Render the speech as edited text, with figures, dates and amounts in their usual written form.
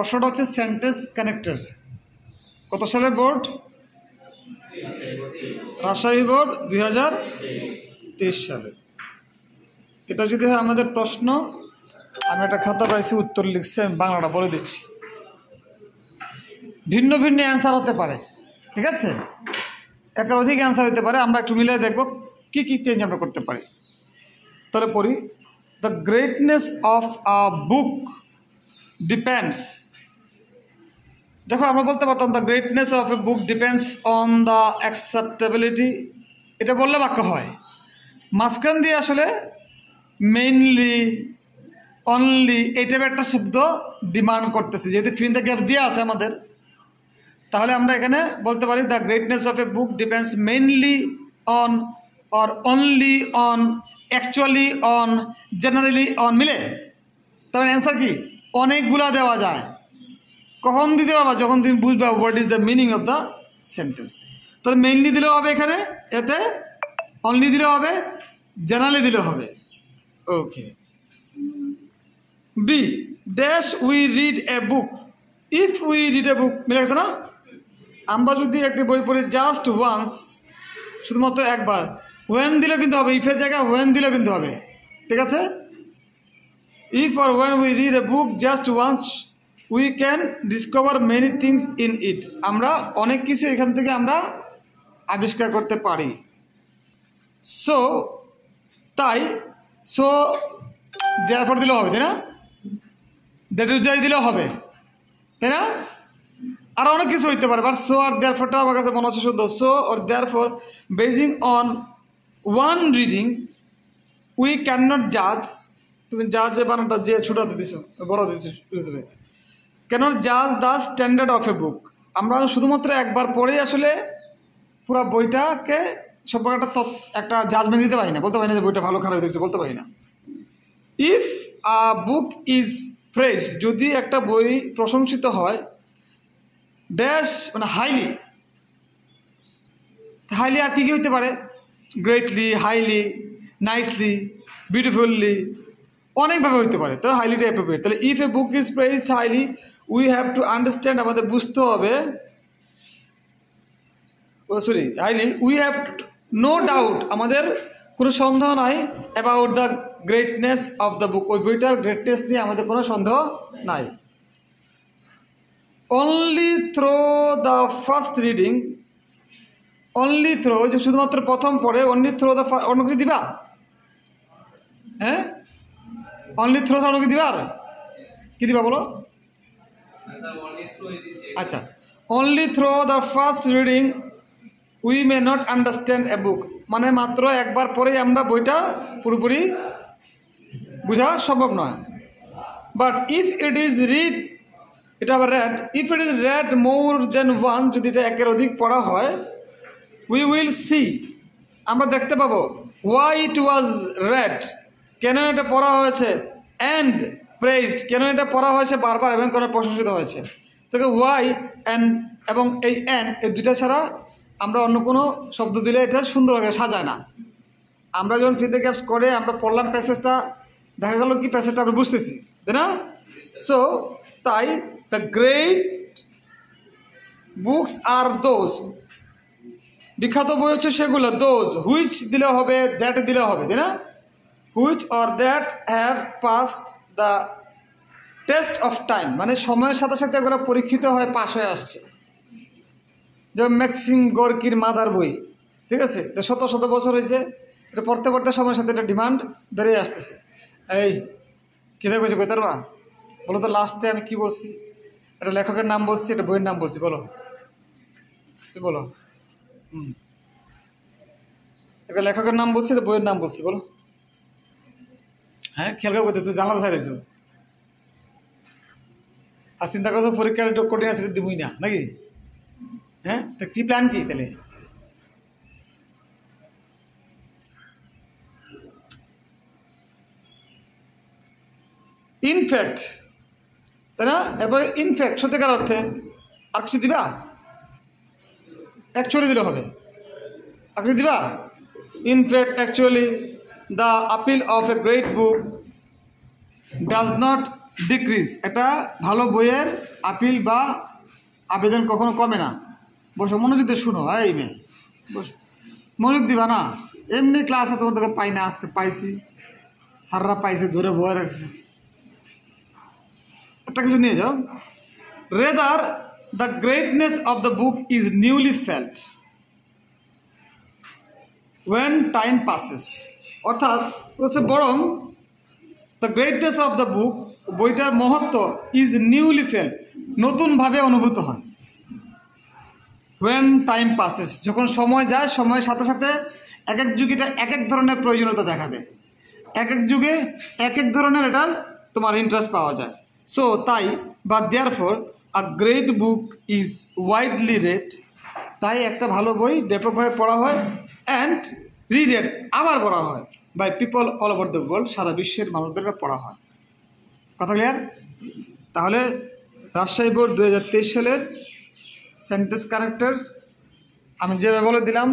প্রশ্নটা হচ্ছে sentence connector. কত সালের বোর্ড? রাজশাহী বোর্ড 2023 সালে। এটা যদি হয় আমাদের প্রশ্ন, আমি একটা খাতা পাইছি, উত্তর লিখছি, আমি বাংলাটা বলে দিচ্ছি। ভিন্ন ভিন্ন অ্যান্সার হতে পারে, ঠিক আছে, একের অধিক অ্যান্সার হতে পারে। আমরা একটু মিলিয়ে দেখব কী কী চেঞ্জ আমরা করতে পারি। তাহলে পড়ি, the greatness of a book depends. দেখো আমরা বলতে পারতাম the greatness of A book depends on the acceptability, এটা বললে বাক্য হয়। মাঝখান দিয়ে আসলে মেইনলি, অনলি এই টাইপের একটা শব্দ ডিমান্ড করতেছে, যেহেতু ফিল দ্য গ্যাপ দিয়ে আছে আমাদের, তাহলে আমরা এখানে বলতে পারি the greatness of A book depends mainly on, or only on, actually on, generally on, মিলে। তাহলে অ্যান্সার কি? অনেকগুলা দেওয়া যায়। কখন দিতে পারবা? যখন তুমি বুঝবা what is the meaning of the sentence. তাহলে মেইনলি দিলেও হবে এখানে, এতে অনলি দিলেও হবে, জেনারেলি দিলেও হবে। Okay. B, dash we read a book, if we read a book, মিলে গেছে না? আমরা যদি একটি বই পড়ি জাস্ট ওয়ান্স, শুধুমাত্র একবার, ওয়েন দিলে কিন্তু হবে, ইফের জায়গায় ওয়েন দিলে কিন্তু হবে, ঠিক আছে? If or when we read a book just once we can discover many things in it, আমরা অনেক কিছু এখান থেকে আমরা আবিষ্কার করতে পারি। সো, তাই, সো দেয়ারফর দিলেও হবে, তাই না? দ্যাট ইজ যাই দিলেও হবে, তাই না? আর অনেক কিছু হইতে পারে, বাট সো আর দেয়ারফরটা আমার কাছে মনে হচ্ছে শুদ্ধ। So or therefore Beijing on one reading we can not জাজ, তুমি জাজ যে বানানটা যে ছোটাতে দিছো, বড় দিচ্ছ, দেবে, ক্যানট জাজ দ্য স্ট্যান্ডার্ড অফ এ বুক, আমরা শুধুমাত্র একবার পড়েই আসলে পুরো বইটাকে সম্পর্কে একটা জাজমেন্ট দিতে পারি না, বলতে পারি না যে বইটা ভালো খারাপ দেখছে, বলতে পারি না। If a book is praise, যদি একটা বই প্রশংসিত হয়, ড্যাশ মানে হাইলি, হাইলি আর কী কী হইতে পারে? গ্রেটলি, হাইলি, নাইসলি, বিউটিফুললি, অনেকভাবে হইতে পারে, তো হাইলিটা অ্যাপ্রোপ্রিয়েট। তাহলে if a book is praised highly we have to understand, আমাদের বুঝতে হবে, ও sorry highly, we have no doubt, আমাদের কোনো সন্দেহ নাই, about the greatness of the book, ওই বইটার গ্রেটনেস নিয়ে আমাদের কোনো সন্দেহ নাই। Only through the first reading, only through, যে শুধুমাত্র প্রথম পড়ে, অনলি থ্রো দ্য, অন্য কিছু দিবা? হ্যাঁ, অনলি থ্রো ছাড়া অন্য কিছু দিবা? আর কি দিবা বলো? আচ্ছা, only through the first reading we may not understand a book, মানে মাত্র একবার পরেই আমরা বইটা পুরোপুরি বোঝা সম্ভব নয়। But if it is read, এটা আবার read, if it is read more than one, যদি এটা একের অধিক পড়া হয়, উই উইল সি, আমরা দেখতে পাবো, ওয়াই ইট ওয়াজ রেড, কেন এটা পড়া হয়েছে, অ্যান্ড প্রেজড, কেন এটা পড়া হয়েছে বারবার এবং কেন প্রশংসিত হয়েছে। দেখো ওয়াই অ্যান্ড এবং এই অ্যান্ড, এই দুইটা ছাড়া আমরা অন্য কোনো শব্দ দিলে এটা সুন্দরভাবে সাজায় না। আমরা যখন ফিল দ্য গ্যাপস করে আমরা পড়লাম প্যাসেজটা, দেখা গেল কি প্যাসেজটা আমরা বুঝতেছি, তাই না? সো তাই the great books are those, বিখ্যাত বই হচ্ছে সেগুলো, দোজ, হুইচ দিলে হবে, দ্যাট দিলে হবে, তাই না? Which or that have passed the test of time, মানে সময়ের সাথে সাথে এগুলো পরীক্ষিত হয়ে পাশ হয়ে আসছে। যেমন ম্যাক্সিম গর্কির মাদার বই, ঠিক আছে, এটা শত শত বছর হয়েছে, এটা পড়তে পড়তে সময়ের সাথে এটা ডিমান্ড বেড়ে আসতেছে। এই কী দেখেছি বই তারবা বলো তো, লাস্টে আমি কি বলছি? এটা লেখকের নাম বলছি, এটা বইয়ের নাম বলছি, বলো তুই বলো। এটা লেখকের নাম বলছি, এটা বইয়ের নাম বলছি, বলো। হ্যাঁ, খেয়াল করতে তুই জানাতে চাইছো, আর চিন্তা করছো পরীক্ষার একটু কঠিন আছে, দিবই না নাকি? হ্যাঁ, তো কী প্ল্যান কি তাহলে? ইনফ্যাক্ট, তাই না? এরপরে ইনফ্যাক্ট সত্যিকার অর্থে, আর কিছু দিবা? অ্যাকচুয়ালি দিলে হবে, আর কিছু দিবা? In fact, actually, the appeal of a great book does not decrease. এটা ভালো বইয়ের আপিল বা আবেদন কখনো কমে না। বসো, মনোযোগ দিয়ে শুনো। এই মেয়ে বসো, মনোযোগ দিবা না। এমনি ক্লাসে তোমাদেরকে পাই না, আজকে পাইছি, স্যাররা পাইছে, ধরে বয়ে রাখছে। একটা কিছু নিয়ে যাও। Rather the greatness of the book is newly felt when time passes. অর্থাৎ হচ্ছে বরং the greatness of the book, বইটার মহত্ব, ইজ নিউলি ফেল্ট, নতুনভাবে অনুভূত হয়। ওয়েন টাইম পাসেস, যখন সময় যায়, সময়ের সাথে সাথে এক এক যুগে এটা এক এক ধরনের প্রয়োজনীয়তা দেখা দেয়, এক এক যুগে এক এক ধরনের এটা তোমার ইন্টারেস্ট পাওয়া যায়। সো তাই বা therefore a great book is widely red, তাই একটা ভালো বই ব্যাপকভাবে পড়া হয়, অ্যান্ড রিরেড, আবার পড়া হয়, by people all over the world, সারা বিশ্বের মানুষদের পড়া হয়। কথা ক্লিয়ার? তাহলে রাজশাহী বোর্ড 2023 সালের সেন্টেন্স কারেক্টর আমি যেভাবে বলে দিলাম